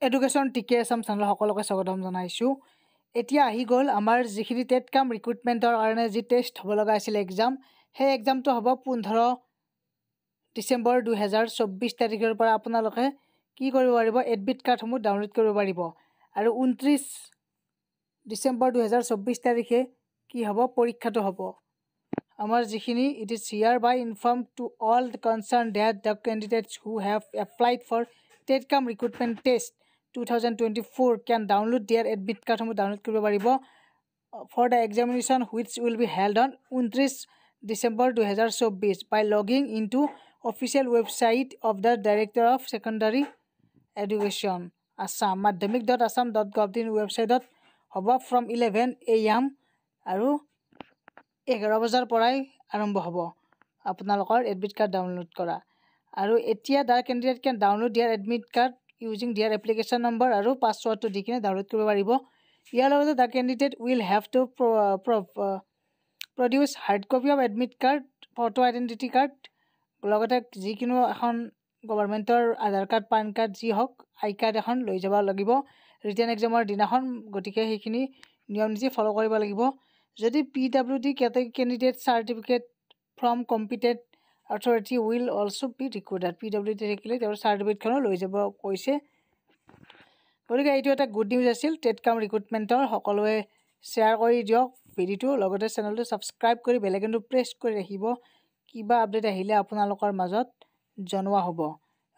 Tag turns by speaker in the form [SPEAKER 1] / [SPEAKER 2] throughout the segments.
[SPEAKER 1] Education টিকে Assam channel সকলোকে স্বাগতম জনাইছোঁ। এতিয়া আহি গ'ল আমাৰ যিখিনি টেট কাম ৰিক্ৰুটমেণ্টৰ কাৰণে যি টেষ্ট হ'ব লগা আছিল এক্সাম, সেই এক্সামটো হ'ব 15 ডিচেম্বৰ 2024 তাৰিখৰ পৰা আপোনালোকে কি কৰিব পাৰিব, এডমিট কাৰ্ডসমূহ ডাউনলোড কৰিব পাৰিব। আৰু 29 ডিচেম্বৰ 2024 তাৰিখে কি হ'ব, পৰীক্ষাটো হ'ব। আমাৰ যিখিনি it is hereby inform to all concern that the candidates who have applied for TET cum recruitment test 2024 can download their admit কাৰ্ডসমূহ ডাউনলোড কৰিব পাৰিব for the examination which will be held on 29 December 2024 by logging in to official website of the director of secondary education Assam maddhamik.assam.gov.in ৱেবছাইটত হ'ব from 11 AM আৰু 11 বজাৰ পৰাই আৰম্ভ হ'ব আপোনালোকৰ এডমিট কাৰ্ড ডাউনলোড কৰা। আৰু এতিয়া the candidate can download their admit card using দিয়াৰ এপ্লিকেশ্যন নম্বৰ আৰু পাছৱৰ্ডটো দি কিনে ডাউনলোড কৰিব পাৰিব। ইয়াৰ লগতে the candidate will have to produce hard copy of admit card, photo identity card, লগতে যিকোনো এখন গভৰ্ণমেণ্টৰ আধাৰ কাৰ্ড, পান কাৰ্ড যি হওক, আই কাৰ্ড এখন লৈ যাব লাগিব ৰিটেন এক্সামৰ দিনাখন। গতিকে সেইখিনি নিয়ম নীতি ফ'ল' কৰিব লাগিব। যদি PWD candidate certificate from competent authority will also' be required. PWD থাকিলে তেওঁৰ চাৰ্টিফিকেটখনো লৈ যাব কৈছে। গতিকে এইটো এটা গুড নিউজ আছিল টেট কাম ৰিক্ৰুটমেণ্টৰ। সকলোৱে শ্বেয়াৰ কৰি দিয়ক ভিডিঅ'টো, লগতে চেনেলটো ছাবস্ক্ৰাইব কৰি বেল আইকনটো প্ৰেছ কৰি ৰাখিব। কিবা আপডেট আহিলে আপোনালোকৰ মাজত জনোৱা হ'ব।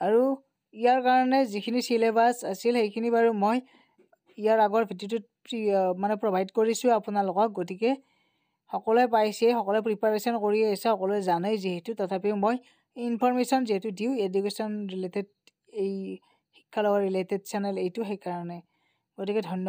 [SPEAKER 1] আৰু ইয়াৰ কাৰণে যিখিনি চিলেবাছ আছিল সেইখিনি বাৰু মই ইয়াৰ আগৰ ভিডিঅ'টোত প্ৰভাইড কৰিছোঁ আপোনালোকক। গতিকে সকলোৱে পাইছে, সকলোৱে প্ৰিপাৰেশ্যন কৰি আছে, সকলোৱে জানেই যিহেতু, তথাপিও মই ইনফৰমেশ্যন যিহেতু দিওঁ এডুকেশ্যন ৰিলেটেড, এই শিক্ষাৰ লগত ৰিলেটেড চেনেল এইটো, সেইকাৰণে। গতিকে ধন্যবাদ।